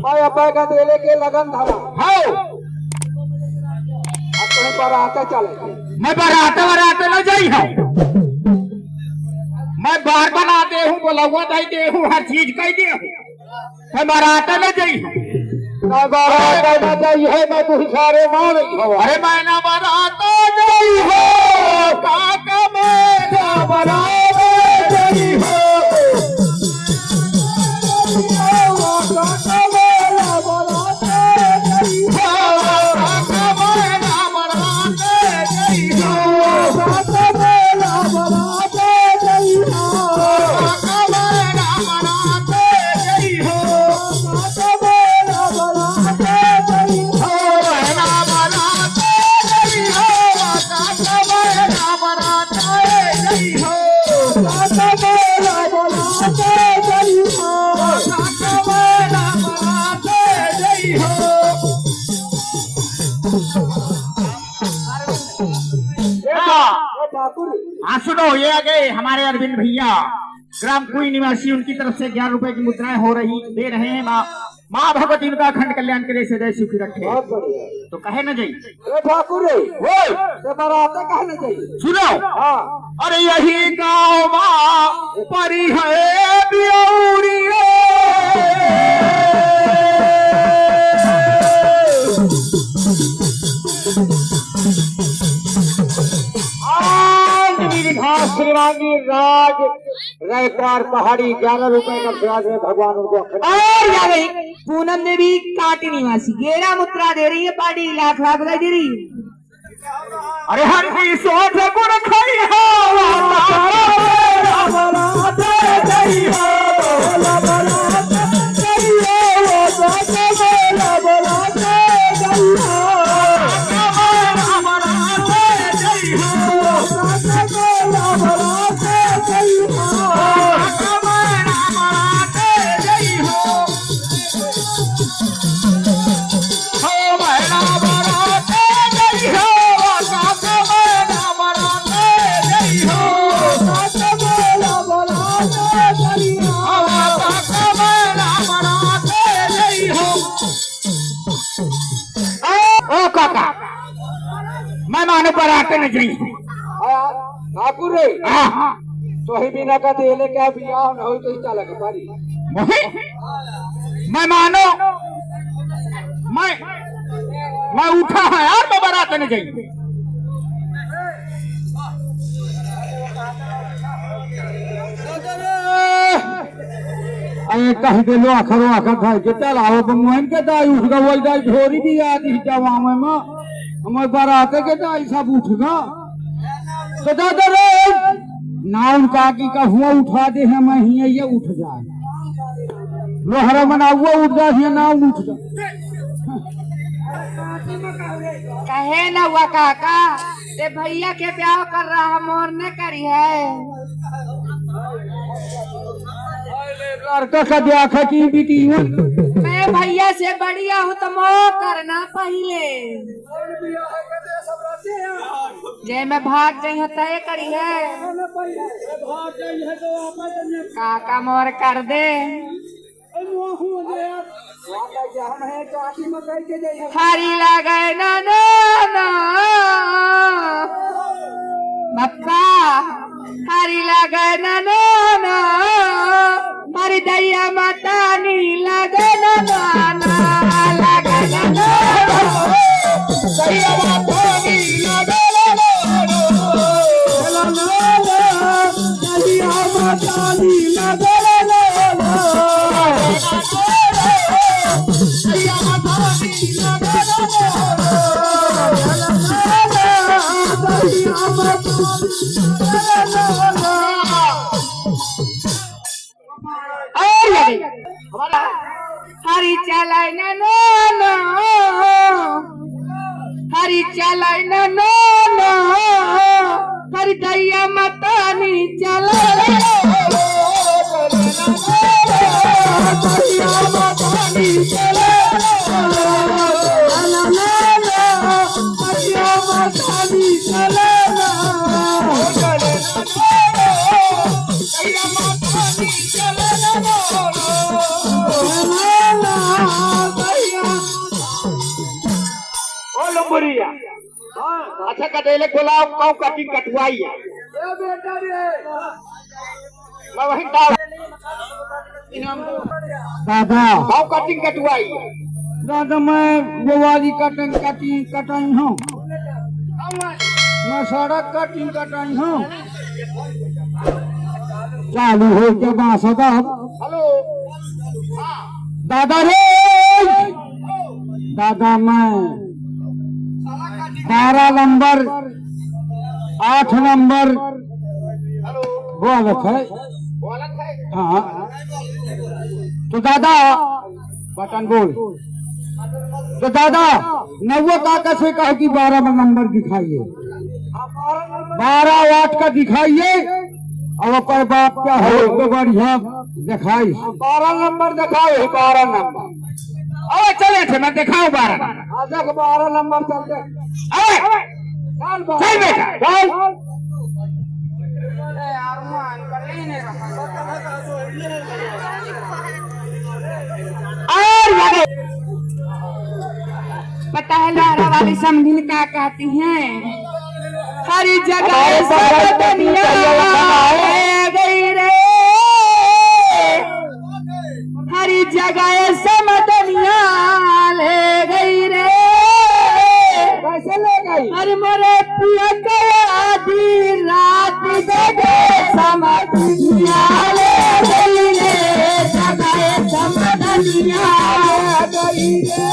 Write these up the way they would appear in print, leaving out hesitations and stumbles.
मैं अब्बा का देले के लगन धरा हाँ अब तुम्हें बराते चले मैं बराते न जाई हूँ मैं बार बनाते हूँ बोलवा दे हूँ हर चीज कह दे हूँ मैं बराते न जाई हूँ मैं बराते न जाई है मैं तुझ सारे मान अरे मैं ना बराते जाई हो काका मैं ना बराते जाई हो हाँ सुनो ये आ गए हमारे अरविंद भैया ग्राम कुई निवासी उनकी तरफ से 11 रुपए की मुद्राएं हो रही दे रहे हैं माँ भगवती उनका अखंड कल्याण करे से जय सुखी रखे तो कहे न जाइए ठाकुर बराते कहे न जाइए सुनो हाँ अरे यही गाँव माँ परी है बियौरी श्रीमानी राज रैकार पहाड़ी 11 रुपए का ब्याज में भगवान उनको और पूनम देवी काटी निवासी 11 मुद्रा दे रही है पार्टी लाख लाख रुपए दे रही है अरे हर की सोच गुण खाई मैं मानो बराते न जाई ठाकुर तो ही बिना का देले क्या बियाह न हो तो ही चला के पारी मैं मानो मैं उठा है यार मैं बराते न जाई अरे कह दे लो आखरो आखर खाए के चल आओ बंगवाइन के दाई उठ गई वही दाई झोरी भी आती जवा में हमारे बराते के दाई सब उठ गा तो दादा रे ना उनका की हुआ उठा दे है मैं ही ये उठ जाए लोहरा मना हुआ उठ जाए ना उठ जाए कहे न हुआ काका ते भैया के प्यार कर रहा मोर न करी है लड़का का ब्याह की बेटी मैं भैया से बढ़िया हूँ तो मोह करना पहले जय मैं भाग जाई तय करी है काका मोर कर दे हरी लगे ना बप्पा हरी लगे ना हरी दैया माता नी लगे ना लगे ना दैया माता नी लगे दैया माता नी लगे हरी चलाई ना हरी चलाई ना हरी दैया मतानी चला चला बुरिया अच्छा कटेले बोलाओ कौ कटिंग कटवाई है मैं वही दादा कौ कटिंग कटवाई है दादा मैं वो वाली कटाई हूँ मैं सड़क कटिंग कटाई हूँ चालू हो के बांसो हेलो दादा रे दादा मैं 12 नंबर 8 नंबर वो अलग है हाँ तो दादा बटन बोल तो दादा नव्वो काका से कहे कि 12 नंबर दिखाइए 12 वाट का दिखाइए और पर बाप क्या हो तो बढ़िया दिखाई 12 नंबर दिखाओ 12 नंबर अरे चले थे मैं दिखाऊं 12 आजा 12 नंबर चलते अरे चल बेटा चल पता है लारा वाली समझिन क्या कहती हैं हर जगह सब दुनिया ले गई रे हर जगह सब दुनिया ले गई रे कैसे ले गई हर मोरे पिया गया आधी रात जगह सब दुनिया ले गई रे जगह सब दुनिया ले गई रे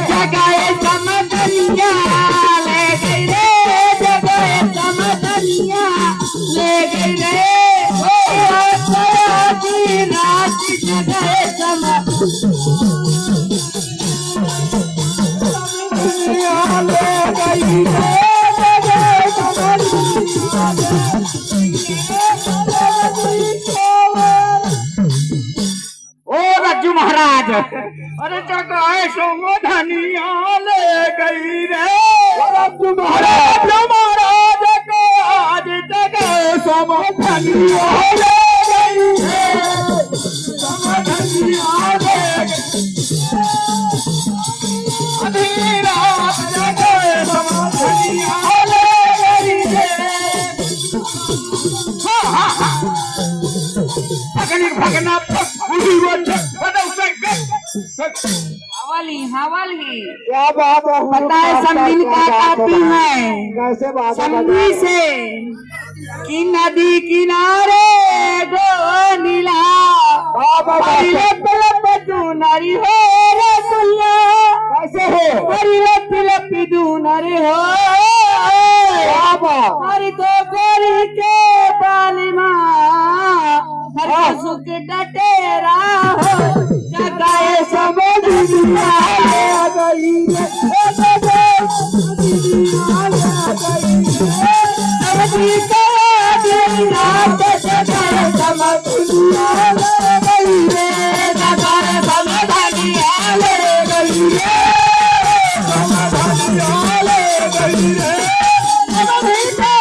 जगह समदनिया ले गई रे जगह समदनिया ले गई रे रात जगह समदनिया ले गई रे रज्जू महाराज अरे जगह सोमधनिया ले गई रे रज्जू महाराज को आज जगह सोमधनिया ले गई रे सोमधनिया ले गई रात जगह सोमधनिया ले गई रे भगना हवाली हवाली क्या बात है पता है समझिन क्या कहती है कैसे बात है समझी से कि नदी किनारे गो नीला नरी हो रसुल्ला कैसे हो लपी दूनरी हो बाबा हरी तो गोरी के बालिमा हर सुख डटेरा हो जगाए सब दुनिया ले गई समझी का रात जगाए सब दुनिया ले गई रे जगाए सब दुनिया ले गई रे समझिया ले गई रे समझी का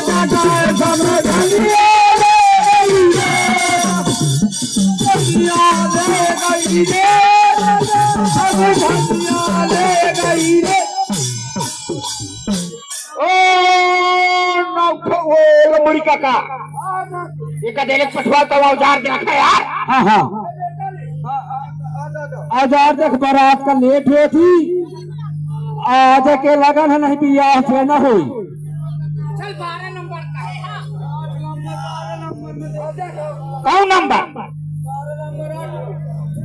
जगाए सब दुनिया बुढ़ी काका एक देख पछुआ तो औजार देखा यार हाँ हाँ औजार देख बारात का लेट हो थी आज के लगन है नहीं पिया से न हुई चल 12 नंबर का है कौन नंबर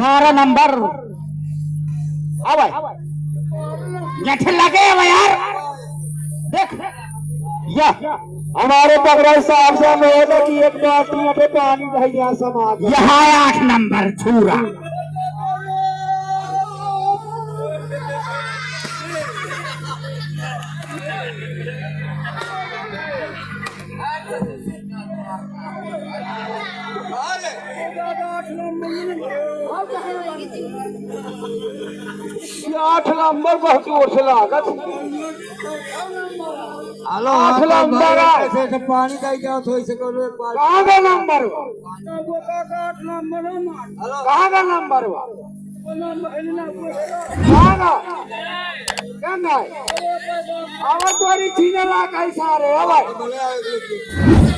12 नंबर अब जठे लगे अब यार देख या हमारे बगरौल साहब से होगा कि एक बाल्टी पे पानी भैया समा यहाँ 8 नंबर छूरा ये 8 नंबर बहुत जोर से लागत हेलो 8 नंबर ऐसे पानी का क्या थोड़ी से करो एक बार कहाँ का नंबर हुआ हेलो कहाँ का नंबर हुआ कहाँ का क्या नहीं अब तुम्हारी चीजें ला कैसा रे अब